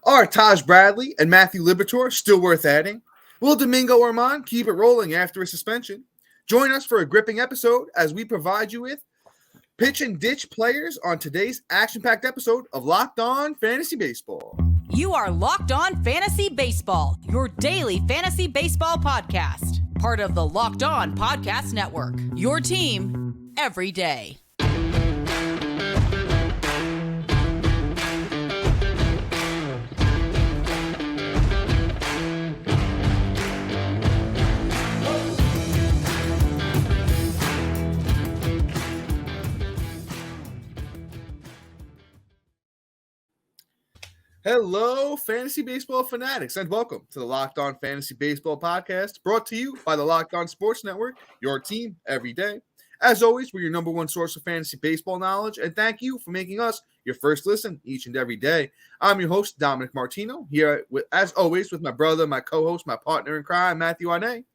Are Taj Bradley and Matthew Liberatore still worth adding? Will Domingo German keep it rolling after a suspension? Join us for a gripping episode as we provide you with pitch and ditch players on today's action-packed episode of Locked On Fantasy Baseball. You are Locked On Fantasy Baseball, your daily fantasy baseball podcast. Part of the Locked On Podcast Network, your team every day. Hello, fantasy baseball fanatics, and welcome to the Locked On Fantasy Baseball podcast, brought to you by the Locked On Sports Network, your team every day. As always, we're your number one source of fantasy baseball knowledge, and thank you for making us your first listen each and every day. I'm your host, Dominic Martino, here, as always, with my brother, my co-host, my partner in crime, Matthew Arne.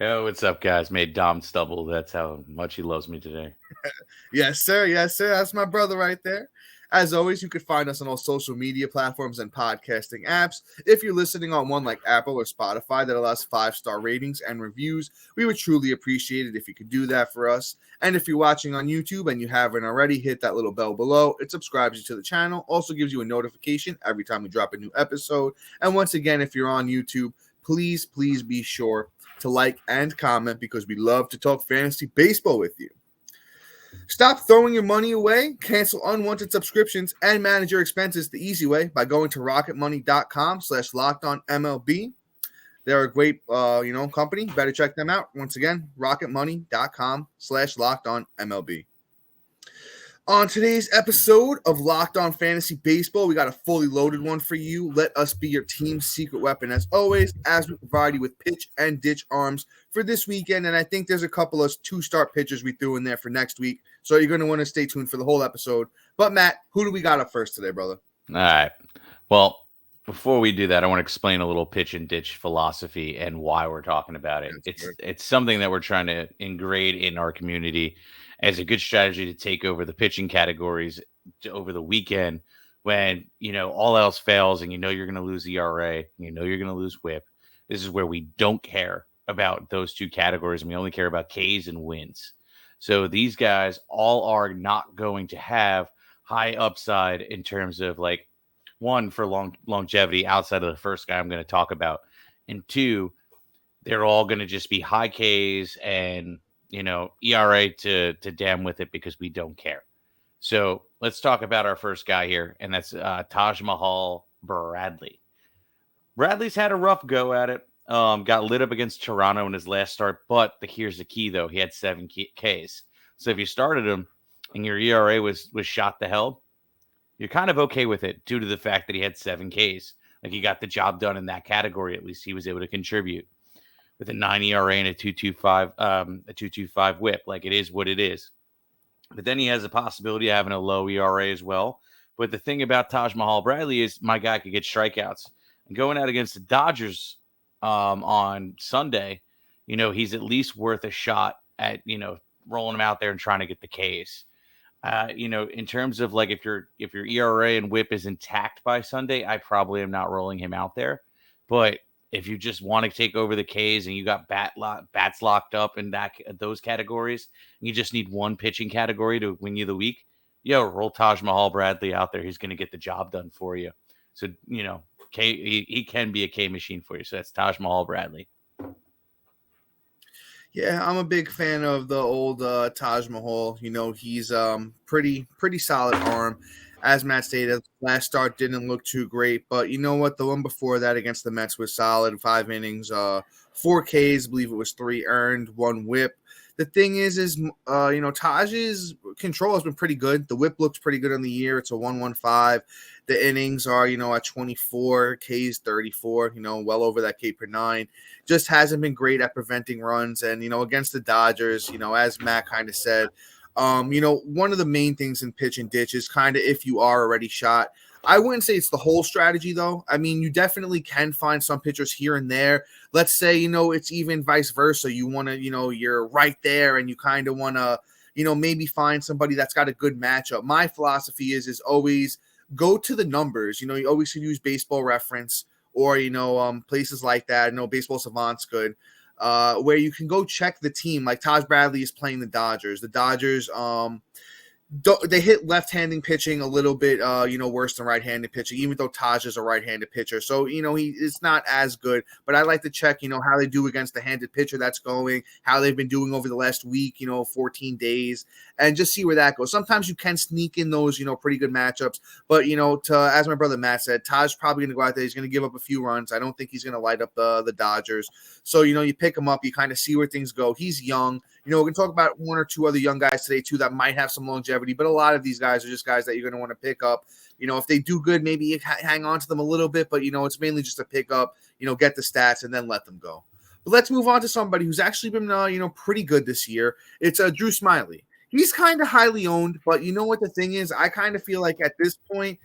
Yo, what's up, guys? Made Dom stumble. That's how much he loves me today. Yes, sir. Yes, sir. That's my brother right there. As always, you can find us on all social media platforms and podcasting apps. If you're listening on one like Apple or Spotify that allows 5-star ratings and reviews, we would truly appreciate it if you could do that for us. And if you're watching on YouTube and you haven't already, hit that little bell below. It subscribes you to the channel, also gives you a notification every time we drop a new episode. And once again, if you're on YouTube, please be sure to like and comment because we love to talk fantasy baseball with you. Stop throwing your money away, cancel unwanted subscriptions, and manage your expenses the easy way by going to rocketmoney.com/lockedonmlb. They're a great, company. Better check them out. Once again, rocketmoney.com/lockedonmlb. On today's episode of Locked On Fantasy Baseball, we got a fully loaded one for you. Let us be your team's secret weapon as always, as we provide you with pitch and ditch arms for this weekend. And I think there's a couple of 2-start pitchers we threw in there for next week. So you're going to want to stay tuned for the whole episode. But Matt, who do we got up first today, brother? All right. Well, before we do that, I want to explain a little pitch and ditch philosophy and why we're talking about it. It's something that we're trying to ingrate in our community as a good strategy to take over the pitching categories over the weekend when, all else fails and you're going to lose ERA, you're going to lose whip. This is where we don't care about those two categories and we only care about Ks and wins. So these guys all are not going to have high upside in terms of one for longevity outside of the first guy I'm going to talk about. And two, they're all going to just be high Ks and ERA to damn with it because we don't care. So let's talk about our first guy here, and that's Taj Bradley. Bradley's had a rough go at it. Got lit up against Toronto in his last start, but here's the key, though. He had 7 Ks. So if you started him and your ERA was shot to hell, you're kind of okay with it due to the fact that he had 7 Ks. He got the job done in that category. At least he was able to contribute with a 9 ERA and a 2.25 whip. It is what it is. But then he has a possibility of having a low ERA as well. But the thing about Taj Bradley is my guy could get strikeouts. And going out against the Dodgers on Sunday, he's at least worth a shot at, rolling him out there and trying to get the Ks. In terms of if your ERA and whip is intact by Sunday, I probably am not rolling him out there. But if you just want to take over the Ks and you got bats locked up in those categories, and you just need one pitching category to win you the week, roll Taj Bradley out there. He's going to get the job done for you. So, he can be a K machine for you. So that's Taj Bradley. Yeah, I'm a big fan of the old Taj Mahal. He's pretty solid arm. As Matt stated, last start didn't look too great, but you know what? The one before that against the Mets was solid. 5 innings, 4 Ks, I believe it was 3 earned, 1 whip. The thing is Taj's control has been pretty good. The whip looks pretty good on the year. It's a 1.15. The innings are, at 24, Ks 34, well over that K per 9. Just hasn't been great at preventing runs. And, against the Dodgers, as Matt kind of said, one of the main things in pitch and ditch is kind of if you are already shot. I wouldn't say it's the whole strategy, though. I mean, you definitely can find some pitchers here and there. Let's say, it's even vice versa. You want to, you're right there and you kind of want to, maybe find somebody that's got a good matchup. My philosophy is always go to the numbers. You always can use Baseball Reference or, places like that. Baseball Savant's good, where you can go check the team. Like Taj Bradley is playing the Dodgers. The Dodgers, they hit left-handed pitching a little bit, worse than right-handed pitching, even though Taj is a right-handed pitcher. So, it's not as good. But I like to check, how they do against the handed pitcher that's going, how they've been doing over the last week, 14 days, and just see where that goes. Sometimes you can sneak in those, pretty good matchups. But, as my brother Matt said, Taj probably going to go out there. He's going to give up a few runs. I don't think he's going to light up the Dodgers. So, you pick him up. You kind of see where things go. He's young. We're going to talk about one or two other young guys today, too, that might have some longevity. But a lot of these guys are just guys that you're going to want to pick up. If they do good, maybe hang on to them a little bit. But, it's mainly just a pick up, get the stats, and then let them go. But let's move on to somebody who's actually been, pretty good this year. It's Drew Smyly. He's kind of highly owned. But you know what the thing is? I kind of feel like at this point,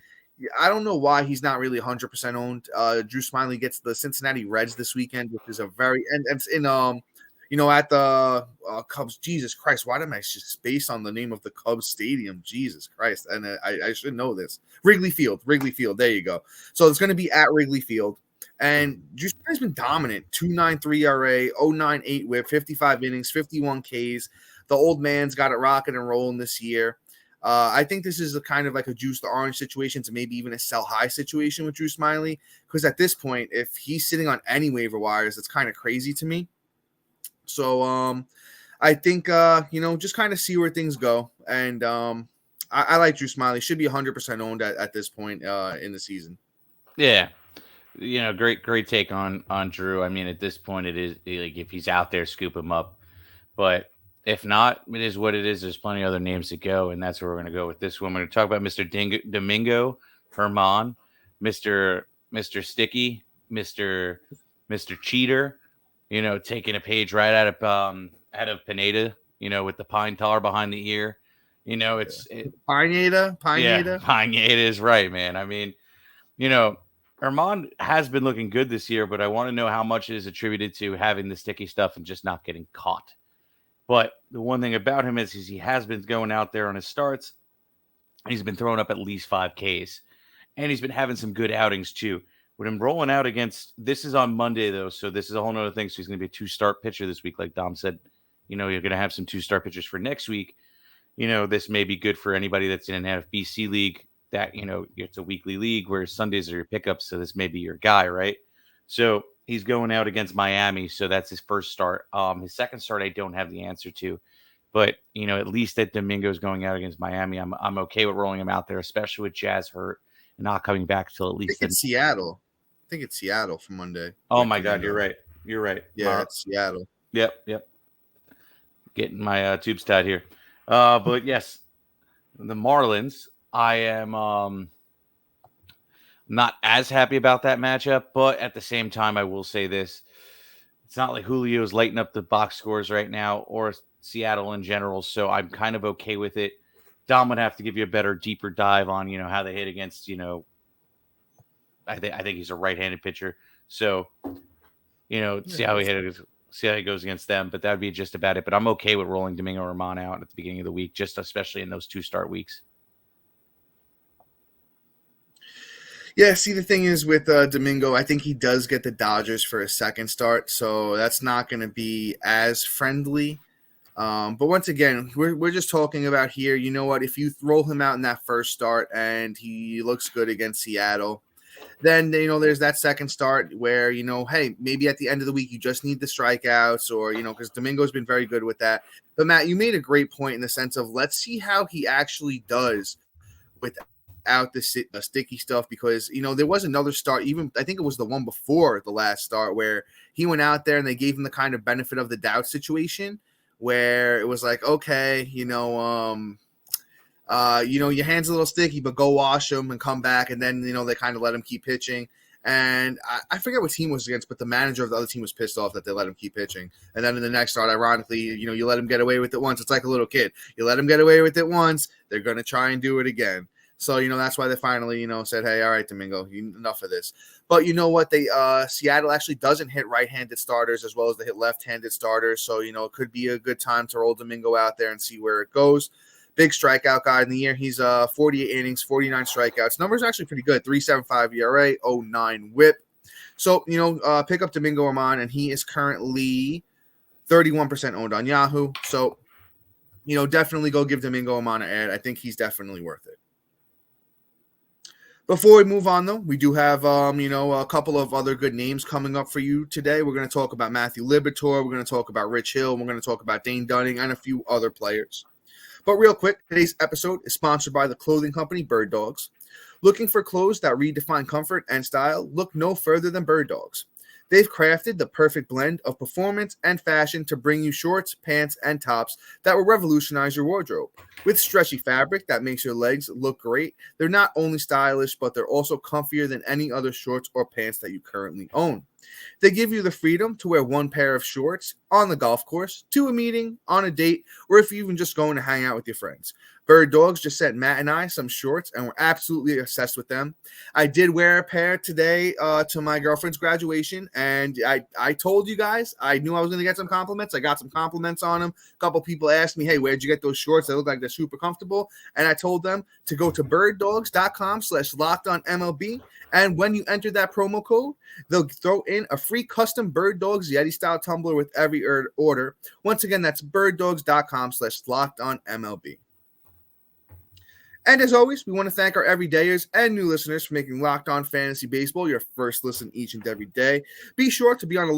I don't know why he's not really 100% owned. Drew Smyly gets the Cincinnati Reds this weekend, which is a very – and it's in at the Cubs. Jesus Christ, why did I just space on the name of the Cubs stadium? Jesus Christ. And I should know this. Wrigley Field. There you go. So it's going to be at Wrigley Field. And Drew Smyly's been dominant. 2.93 ERA, 0.98 whip, 55 innings, 51 Ks. The old man's got it rocking and rolling this year. I think this is a kind of like a juice to orange situation to maybe even a sell high situation with Drew Smyly. Because at this point, if he's sitting on any waiver wires, it's kind of crazy to me. So I think, just kind of see where things go. And I like Drew Smyly. Should be 100% owned at this point in the season. Yeah. Great take on Drew. I mean, at this point, it is like if he's out there, scoop him up. But if not, it is what it is. There's plenty of other names to go, and that's where we're going to go with this one. We're going to talk about Mr. Domingo German, Mr. Sticky, Mr. Cheater. Taking a page right out of Pineda, with the pine tar behind the ear. Pineda. Yeah, Pineda is right, man. I mean, German has been looking good this year, but I want to know how much it is attributed to having the sticky stuff and just not getting caught. But the one thing about him is he has been going out there on his starts. He's been throwing up at least 5 Ks, and he's been having some good outings too. With him rolling out against, this is on Monday, though, so this is a whole nother thing. So he's going to be a 2-start pitcher this week. Like Dom said, you're going to have some 2-start pitchers for next week. This may be good for anybody that's in an NFBC league that, it's a weekly league where Sundays are your pickups. So this may be your guy, right? So he's going out against Miami. So that's his first start. His second start, I don't have the answer to. But, at least that Domingo's going out against Miami. I'm okay with rolling him out there, especially with Jazz hurt and not coming back till at least in Seattle. I think it's Seattle for Monday. Oh, my God. You're right. Yeah, it's Seattle. Yep. Getting my tubes tied here. But, yes, the Marlins, I am not as happy about that matchup. But at the same time, I will say this. It's not like Julio's lighting up the box scores right now or Seattle in general. So I'm kind of okay with it. Dom would have to give you a better, deeper dive on, how they hit against, I think he's a right-handed pitcher. So, see how he goes against them. But that would be just about it. But I'm okay with rolling Domingo German out at the beginning of the week, just especially in those 2-start weeks. Yeah, see, the thing is with Domingo, I think he does get the Dodgers for a second start. So that's not going to be as friendly. But once again, we're just talking about here, you know what, if you throw him out in that first start and he looks good against Seattle, then, there's that second start where, hey, maybe at the end of the week, you just need the strikeouts or, because Domingo's been very good with that. But Matt, you made a great point in the sense of let's see how he actually does without the sticky stuff, because, there was another start, even I think it was the one before the last start where he went out there and they gave him the kind of benefit of the doubt situation where it was like, okay, your hand's a little sticky, but go wash them and come back. And then, they kind of let him keep pitching. And I forget what team was against, but the manager of the other team was pissed off that they let him keep pitching. And then in the next start, ironically, you let him get away with it once. It's like a little kid. You let him get away with it once, they're going to try and do it again. So, that's why they finally, said, hey, all right, Domingo, enough of this. But you know what? Seattle actually doesn't hit right-handed starters as well as they hit left-handed starters. So, it could be a good time to roll Domingo out there and see where it goes. big strikeout guy in the year. He's 48 innings, 49 strikeouts. Numbers are actually pretty good. 3.75 ERA, 0.9 WHIP. So, pick up Domingo German, and he is currently 31% owned on Yahoo. So, definitely go give Domingo German an ad. I think he's definitely worth it. Before we move on, though, we do have, a couple of other good names coming up for you today. We're going to talk about Matthew Liberatore. We're going to talk about Rich Hill. We're going to talk about Dane Dunning and a few other players. But real quick, today's episode is sponsored by the clothing company Bird Dogs. Looking for clothes that redefine comfort and style? Look no further than Bird Dogs. They've crafted the perfect blend of performance and fashion to bring you shorts, pants, and tops that will revolutionize your wardrobe. With stretchy fabric that makes your legs look great, they're not only stylish, but they're also comfier than any other shorts or pants that you currently own. They give you the freedom to wear one pair of shorts on the golf course, to a meeting, on a date, or if you're even just going to hang out with your friends. Bird Dogs just sent Matt and I some shorts, and we're absolutely obsessed with them. I did wear a pair today to my girlfriend's graduation, and I told you guys I knew I was going to get some compliments. I got some compliments on them. A couple people asked me, hey, where'd you get those shorts? They look like they're super comfortable. And I told them to go to birddogs.com/LockedOnMLB. And when you enter that promo code, they'll throw in a free custom Bird Dogs Yeti-style tumbler with every order. Once again, that's birddogs.com/LockedOnMLB. And as always, we want to thank our everydayers and new listeners for making Locked On Fantasy Baseball your first listen each and every day. Be sure to be on a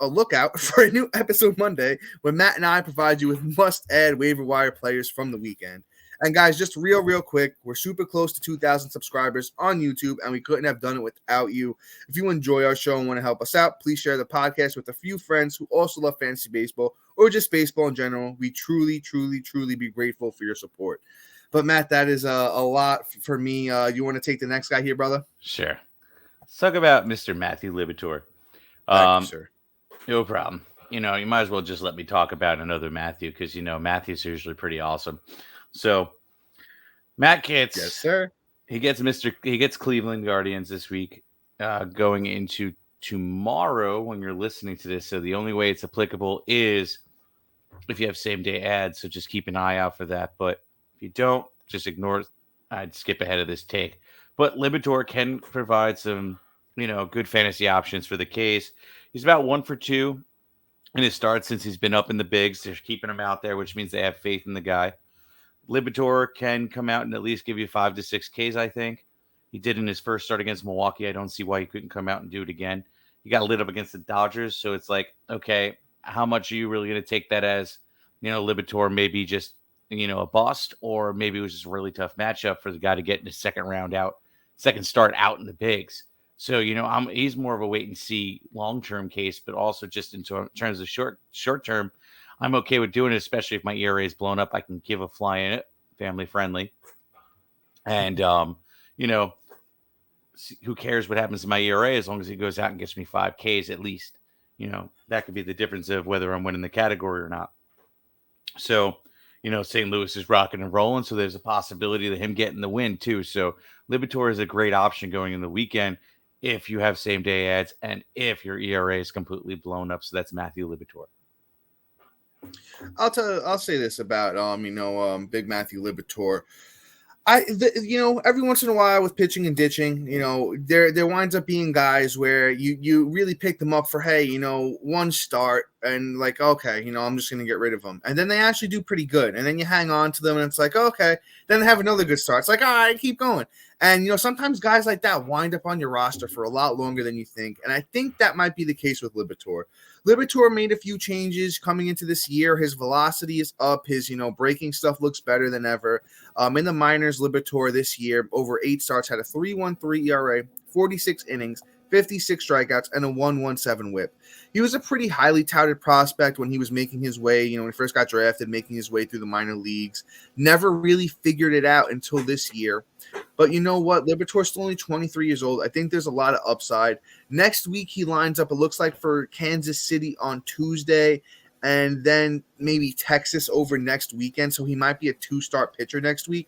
lookout for a new episode Monday when Matt and I provide you with must-add waiver wire players from the weekend. And guys, just real quick, we're super close to 2,000 subscribers on YouTube, and we couldn't have done it without you. If you enjoy our show and want to help us out, please share the podcast with a few friends who also love fantasy baseball or just baseball in general. We truly be grateful for your support. But, Matt, that is a lot for me. You want to take the next guy here, brother? Sure. Let's talk about Mr. Matthew Liberatore. Thank you, sir. No problem. You might as well just let me talk about another Matthew because, Matthew's usually pretty awesome. So, Matt gets... Yes, sir. He gets Cleveland Guardians this week going into tomorrow when you're listening to this. So, the only way it's applicable is if you have same-day ads. So, just keep an eye out for that. But if you don't, just ignore it. I'd skip ahead of this take. But Liberatore can provide some, good fantasy options for the K's. He's about 1 for 2 in his starts since he's been up in the bigs. They're keeping him out there, which means they have faith in the guy. Liberatore can come out and at least give you 5 to 6 Ks, I think. He did in his first start against Milwaukee. I don't see why he couldn't come out and do it again. He got lit up against the Dodgers, so it's like, okay, how much are you really going to take that as, Liberatore maybe just, a bust, or maybe it was just a really tough matchup for the guy to get in his second start out in the bigs. So, he's more of a wait and see long-term case, but also just in terms of short term, I'm okay with doing it, especially if my ERA is blown up. I can give a fly in it, family friendly. And, who cares what happens to my ERA as long as he goes out and gets me 5 Ks at least. That could be the difference of whether I'm winning the category or not. So, St. Louis is rocking and rolling, so there's a possibility of him getting the win too. So Liberatore is a great option going in the weekend if you have same-day ads and if your ERA is completely blown up. So that's Matthew Liberatore. I'll say this about big Matthew Liberatore. Every once in a while with pitching and ditching, there winds up being guys where you really pick them up for, hey, one start and like, okay, I'm just going to get rid of them. And then they actually do pretty good. And then you hang on to them and it's like, okay, then they have another good start. It's like, all right, keep going. And, sometimes guys like that wind up on your roster for a lot longer than you think. And I think that might be the case with Liberatore. Liberatore made a few changes coming into this year. His velocity is up. His, breaking stuff looks better than ever. In the minors, Liberatore this year, over 8 starts, had a 3.13 ERA, 46 innings, 56 strikeouts, and a 1.17 whip. He was a pretty highly touted prospect when he was making his way, when he first got drafted, making his way through the minor leagues. Never really figured it out until this year. But you know what? Liberatore's still only 23 years old. I think there's a lot of upside. Next week, he lines up, it looks like, for Kansas City on Tuesday, and then maybe Texas over next weekend. So he might be a 2-start pitcher next week.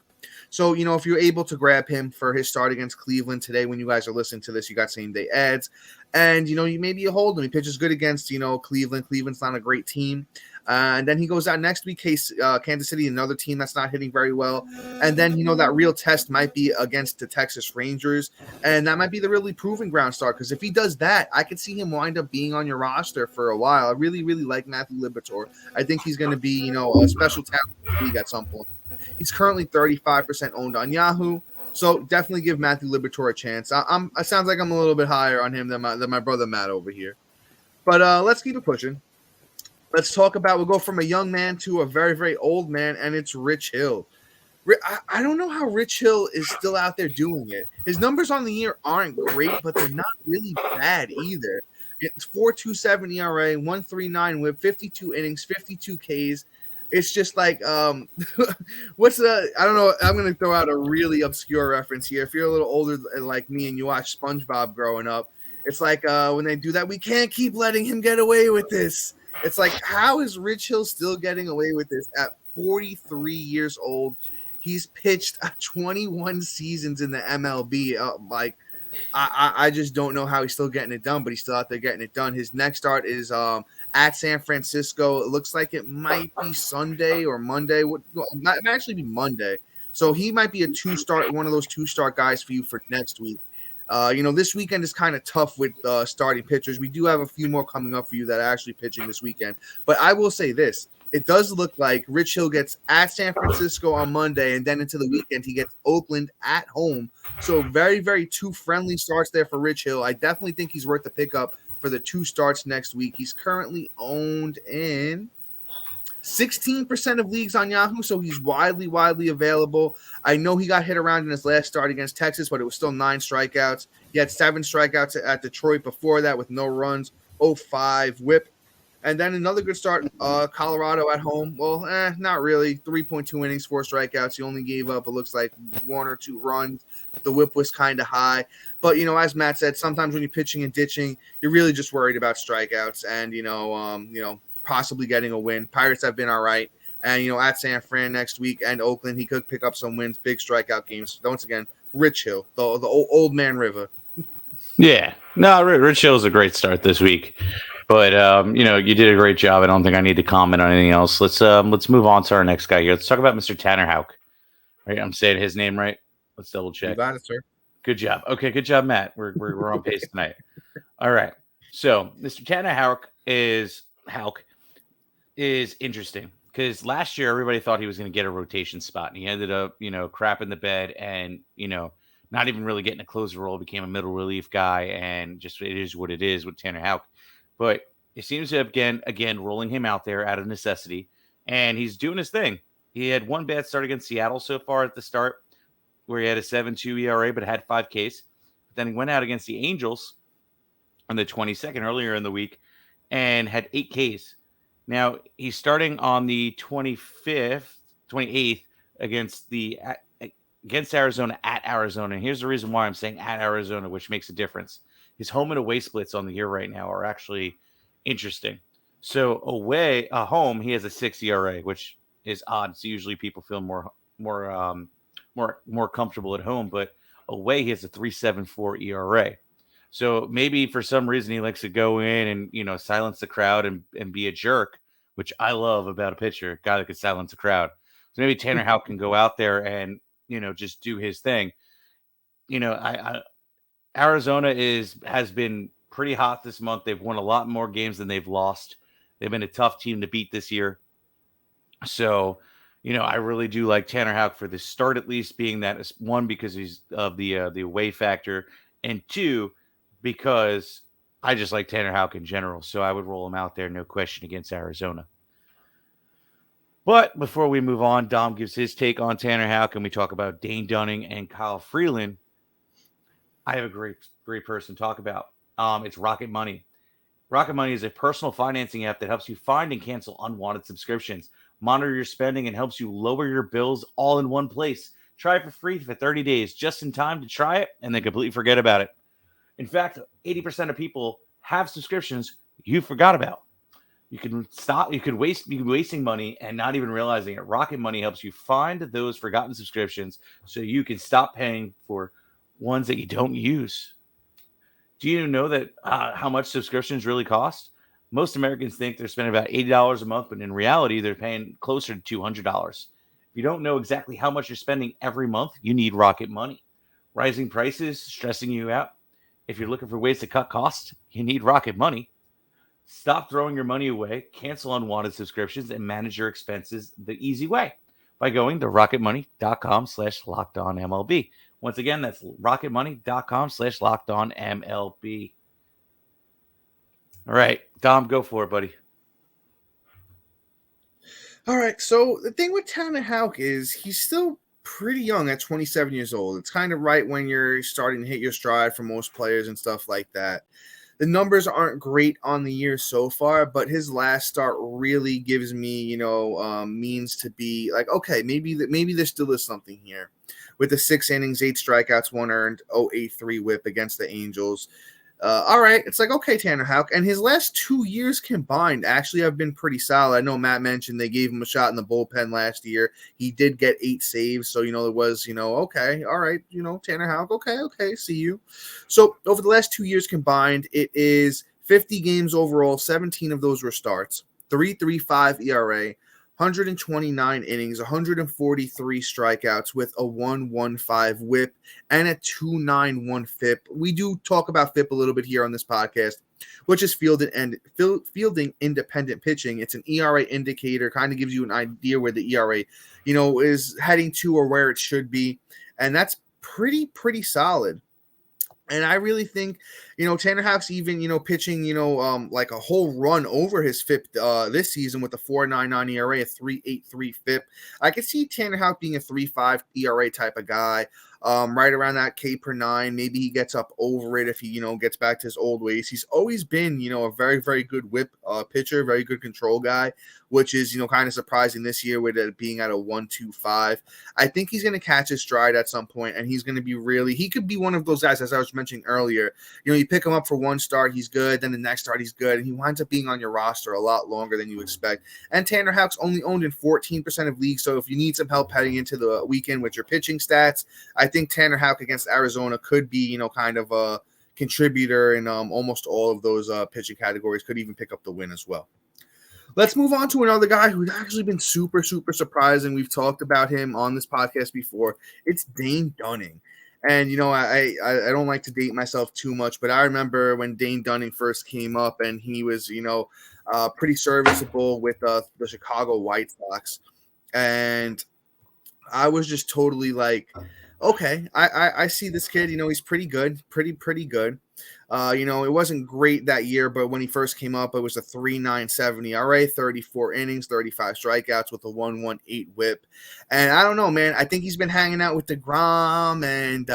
So, if you're able to grab him for his start against Cleveland today, when you guys are listening to this, you got same day ads. And, you maybe hold him. He pitches good against, Cleveland. Cleveland's not a great team. And then he goes out next week, Kansas City, another team that's not hitting very well. And then, that real test might be against the Texas Rangers. And that might be the really proving ground start. Because if he does that, I could see him wind up being on your roster for a while. I really, really like Matthew Liberatore. I think he's going to be, a special talent in the league at some point. He's currently 35% owned on Yahoo. So definitely give Matthew Liberatore a chance. It sounds like I'm a little bit higher on him than my brother Matt over here. But let's keep it pushing. Let's talk about, we'll go from a young man to a very, very old man, and it's Rich Hill. I don't know how Rich Hill is still out there doing it. His numbers on the year aren't great, but they're not really bad either. It's 4.27 ERA, 1.39 WHIP, 52 innings, 52 Ks. It's just like, I don't know. I'm going to throw out a really obscure reference here. If you're a little older like me and you watch SpongeBob growing up, it's like when they do that, we can't keep letting him get away with this. It's like, how is Rich Hill still getting away with this at 43 years old? He's pitched 21 seasons in the MLB. I just don't know how he's still getting it done, but he's still out there getting it done. His next start is at San Francisco. It looks like it might be Sunday or Monday. It might actually be Monday. So he might be one of those two-start guys for you for next week. This weekend is kind of tough with starting pitchers. We do have a few more coming up for you that are actually pitching this weekend. But I will say this. It does look like Rich Hill gets at San Francisco on Monday, and then into the weekend, he gets Oakland at home. So very, very two friendly starts there for Rich Hill. I definitely think he's worth the pickup for the 2 starts next week. He's currently owned in 16% of leagues on Yahoo, so he's widely available. I know he got hit around in his last start against Texas, but it was still 9 strikeouts. He had 7 strikeouts at Detroit before that with no runs, 0.5 WHIP. And then another good start, Colorado at home. Well, not really. 3.2 innings, 4 strikeouts. He only gave up, it looks like, 1 or 2 runs. The whip was kind of high. But, as Matt said, sometimes when you're pitching and ditching, you're really just worried about strikeouts and, possibly getting a win. Pirates have been all right. And, at San Fran next week and Oakland, he could pick up some wins, big strikeout games. Once again, Rich Hill, the old man river. Yeah. No, Rich Hill is a great start this week. But you did a great job. I don't think I need to comment on anything else. Let's move on to our next guy here. Let's talk about Mr. Tanner Houck. Right, I'm saying his name right. Let's double check. You got it, sir. Good job. Okay, good job, Matt. We're on pace tonight. All right. So Mr. Tanner Houck is interesting because last year everybody thought he was going to get a rotation spot, and he ended up crapping the bed and not even really getting a closer role. Became a middle relief guy, and just it is what it is with Tanner Houck. But it seems to have again rolling him out there out of necessity, and he's doing his thing. He had 1 bad start against Seattle so far at the start, where he had a 7.2 ERA, but had 5 Ks. But then he went out against the Angels on the 22nd earlier in the week and had 8 Ks. Now he's starting on the 28th against Arizona at Arizona. And here's the reason why I'm saying at Arizona, which makes a difference. His home and away splits on the year right now are actually interesting. So home, he has a 6 ERA, which is odd. So usually people feel more comfortable at home, but away he has a 3.74 ERA. So maybe for some reason he likes to go in and silence the crowd and be a jerk, which I love about a pitcher, a guy that can silence the crowd. So maybe Tanner Houck can go out there and just do his thing. Arizona has been pretty hot this month. They've won a lot more games than they've lost. They've been a tough team to beat this year. So, I really do like Tanner Houck for the start, at least, being that 1, because he's of the away factor, and 2, because I just like Tanner Houck in general. So I would roll him out there, no question, against Arizona. But before we move on, Dom gives his take on Tanner Houck, and we talk about Dane Dunning and Kyle Freeland. I have a great person to talk about. It's Rocket Money. Rocket Money is a personal financing app that helps you find and cancel unwanted subscriptions, monitor your spending, and helps you lower your bills all in one place. Try it for free for 30 days, just in time to try it and then completely forget about it. In fact, 80% of people have subscriptions you forgot about. You can be wasting money and not even realizing it. Rocket Money helps you find those forgotten subscriptions so you can stop paying for ones that you don't use. Do you know that how much subscriptions really cost? Most Americans think they're spending about $80 a month, but in reality, they're paying closer to $200. If you don't know exactly how much you're spending every month, you need Rocket Money. Rising prices stressing you out? If you're looking for ways to cut costs, you need Rocket Money. Stop throwing your money away, cancel unwanted subscriptions, and manage your expenses the easy way by going to rocketmoney.com/lockedonmlb. Once again, that's rocketmoney.com/lockedonmlb. All right, Dom, go for it, buddy. All right, so the thing with Tanner Houck is he's still pretty young at 27 years old. It's kind of right when you're starting to hit your stride for most players and stuff like that. The numbers aren't great on the year so far, but his last start really gives me, means to be like, okay, maybe there still is something here. With the 6 innings, 8 strikeouts, 1 earned, 0.83 whip against the Angels. All right, it's like, okay, Tanner Houck. And his last 2 years combined actually have been pretty solid. I know Matt mentioned they gave him a shot in the bullpen last year. He did get 8 saves. So, it was, okay, all right, Tanner Houck, okay, see you. So over the last 2 years combined, it is 50 games overall. 17 of those were starts, 3.35 ERA. 129 innings, 143 strikeouts with a 1.15 whip and a 2.91 FIP. We do talk about FIP a little bit here on this podcast, which is fielding independent pitching. It's an ERA indicator, kind of gives you an idea where the ERA, is heading to or where it should be. And that's pretty solid. And I really think, Tanner Houck's even, pitching, like a whole run over his FIP this season with a 4.99 ERA, a 3.83 FIP. I could see Tanner Houck being a 3.5 ERA type of guy, right around that K per 9. Maybe he gets up over it if he, gets back to his old ways. He's always been, a very, very good whip pitcher, very good control guy, which is, kind of surprising this year with it being at a 1.25. I think he's going to catch his stride at some point, and he's going to be he could be one of those guys, as I was mentioning earlier. You pick him up for one start, he's good. Then the next start, he's good. And he winds up being on your roster a lot longer than you expect. And Tanner Houck's only owned in 14% of leagues. So if you need some help heading into the weekend with your pitching stats, I think Tanner Houck against Arizona could be, kind of a contributor in almost all of those pitching categories, could even pick up the win as well. Let's move on to another guy who's actually been super surprising. We've talked about him on this podcast before. It's Dane Dunning. And, I don't like to date myself too much, but I remember when Dane Dunning first came up and he was, pretty serviceable with the Chicago White Sox. And I was just totally like, okay, I see this kid, he's pretty good, pretty good. It wasn't great that year, but when he first came up, it was a 3.97 ERA, 34 innings, 35 strikeouts with a 1.18 whip. And I don't know, man, I think he's been hanging out with DeGrom and,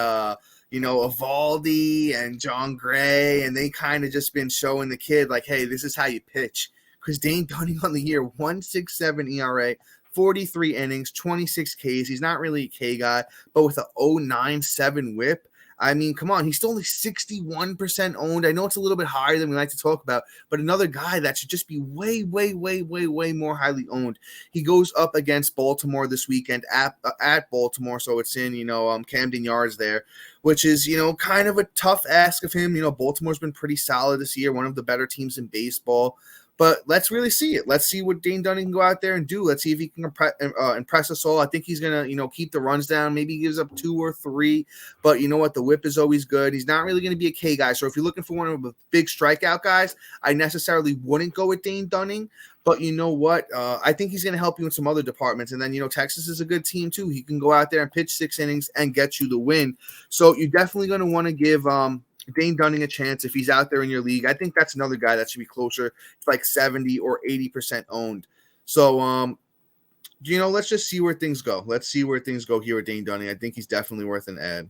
Evaldi and John Gray, and they kind of just been showing the kid like, hey, this is how you pitch. Because Dane Dunning on the year, 1.67 ERA, 43 innings, 26 Ks. He's not really a K guy, but with a 0.97 whip. I mean, come on, he's still only 61% owned. I know it's a little bit higher than we like to talk about, but another guy that should just be way more highly owned. He goes up against Baltimore this weekend at Baltimore, so it's in, Camden Yards there, which is, kind of a tough ask of him. Baltimore's been pretty solid this year, one of the better teams in baseball. But let's really see it. Let's see what Dane Dunning can go out there and do. Let's see if he can impress us all. I think he's going to, keep the runs down. Maybe he gives up 2 or 3. But you know what? The whip is always good. He's not really going to be a K guy. So if you're looking for one of the big strikeout guys, I necessarily wouldn't go with Dane Dunning. But you know what? I think he's going to help you in some other departments. And then, Texas is a good team too. He can go out there and pitch 6 innings and get you the win. So you're definitely going to want to give Dane Dunning a chance if he's out there in your league. I think that's another guy that should be closer to like 70 or 80% owned. So, let's just see where things go. Let's see where things go here with Dane Dunning. I think he's definitely worth an ad.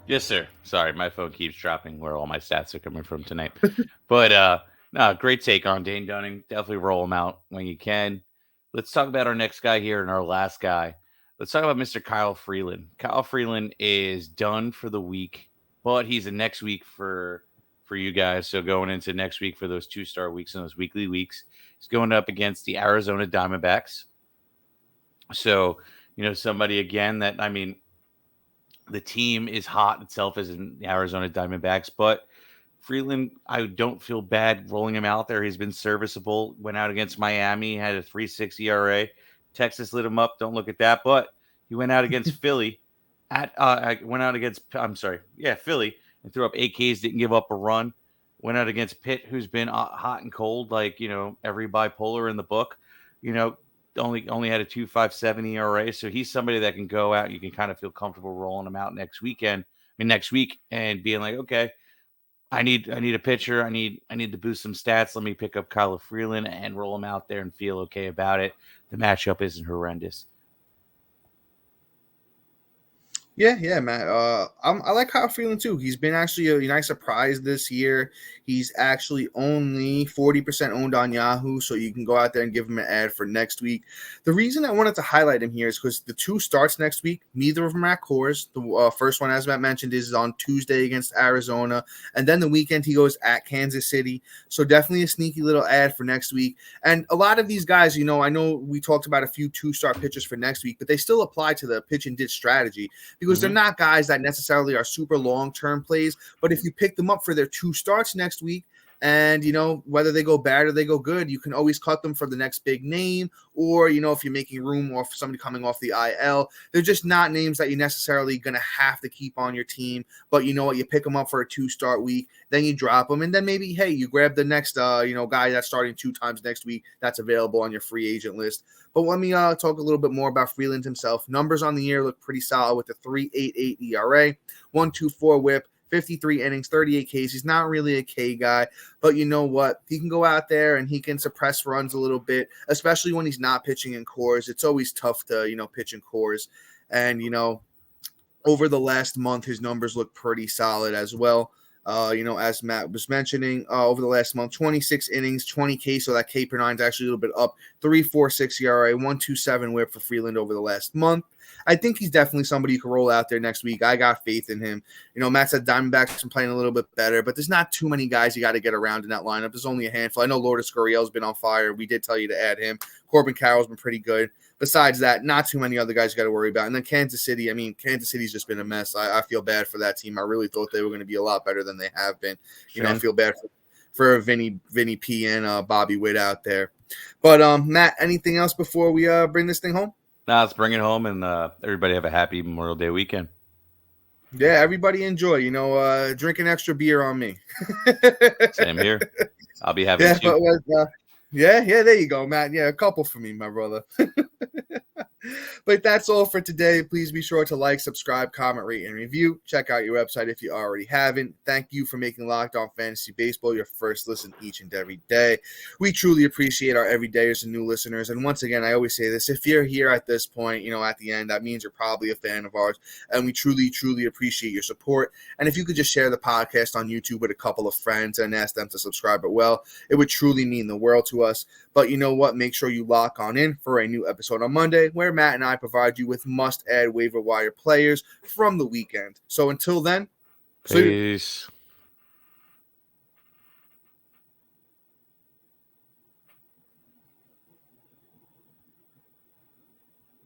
Yes, sir. Sorry, my phone keeps dropping where all my stats are coming from tonight. But no, great take on Dane Dunning. Definitely roll him out when you can. Let's talk about our next guy here and our last guy. Let's talk about Mr. Kyle Freeland. Kyle Freeland is done for the week, but he's a next week for for you guys. So going into next week for those 2-start weeks and those weekly weeks, he's going up against the Arizona Diamondbacks. So, somebody again that, I mean, the team is hot itself as in the Arizona Diamondbacks, but Freeland, I don't feel bad rolling him out there. He's been serviceable. Went out against Miami, had a 3.6 ERA. Texas lit him up. Don't look at that. But he went out against Philly. Philly, and threw up 8 Ks. Didn't give up a run. Went out against Pitt, who's been hot and cold, like every bipolar in the book. Only had a 2.57 ERA. So he's somebody that can go out. You can kind of feel comfortable rolling him out next week, and being like, okay, I need a pitcher. I need to boost some stats. Let me pick up Kyle Freeland and roll him out there and feel okay about it. The matchup isn't horrendous. Yeah, Matt. I like Kyle Freeland too. He's been actually a nice surprise this year. He's actually only 40% owned on Yahoo, so you can go out there and give him an ad for next week. The reason I wanted to highlight him here is because the 2 starts next week, neither of them are at Coors. The first one, as Matt mentioned, is on Tuesday against Arizona, and then the weekend he goes at Kansas City. So definitely a sneaky little ad for next week. And a lot of these guys, I know we talked about a few 2-star pitchers for next week, but they still apply to the pitch and ditch strategy because they're not guys that necessarily are super long-term plays. But if you pick them up for their 2 starts next week, and, whether they go bad or they go good, you can always cut them for the next big name. Or, if you're making room or for somebody coming off the IL, they're just not names that you're necessarily going to have to keep on your team. But you know what? You pick them up for a 2-start week, then you drop them. And then maybe, hey, you grab the next, guy that's starting 2 times next week that's available on your free agent list. But let me talk a little bit more about Freeland himself. Numbers on the year look pretty solid with a 3.88 ERA, 1.24 whip, 53 innings, 38 Ks. He's not really a K guy, but you know what? He can go out there and he can suppress runs a little bit, especially when he's not pitching in Coors. It's always tough to, pitch in Coors. And, over the last month, his numbers look pretty solid as well. As Matt was mentioning, over the last month, 26 innings, 20 Ks, so that K per 9 is actually a little bit up. 3.46 ERA, 1.27 whip for Freeland over the last month. I think he's definitely somebody you can roll out there next week. I got faith in him. Matt said Diamondbacks been playing a little bit better, but there's not too many guys you got to get around in that lineup. There's only a handful. I know Lourdes Gurriel's been on fire. We did tell you to add him. Corbin Carroll's been pretty good. Besides that, not too many other guys you got to worry about. And then Kansas City, Kansas City's just been a mess. I feel bad for that team. I really thought they were going to be a lot better than they have been. I feel bad for Vinny P and Bobby Witt out there. But, Matt, anything else before we bring this thing home? Nah, let's bring it home and everybody have a happy Memorial Day weekend. Yeah, everybody enjoy. Drink an extra beer on me. Same here. I'll be having two. Yeah, there you go, Matt. Yeah, a couple for me, my brother. But that's all for today. Please be sure to like, subscribe, comment, rate, and review. Check out your website if you already haven't. Thank you for making Locked On Fantasy Baseball your first listen each and every day. We truly appreciate our everydayers and new listeners. And once again, I always say this, if you're here at this point, at the end, that means you're probably a fan of ours. And we truly, truly appreciate your support. And if you could just share the podcast on YouTube with a couple of friends and ask them to subscribe as well, it would truly mean the world to us. But you know what? Make sure you lock on in for a new episode on Monday where Matt and I provide you with must-add waiver wire players from the weekend. So until then, peace.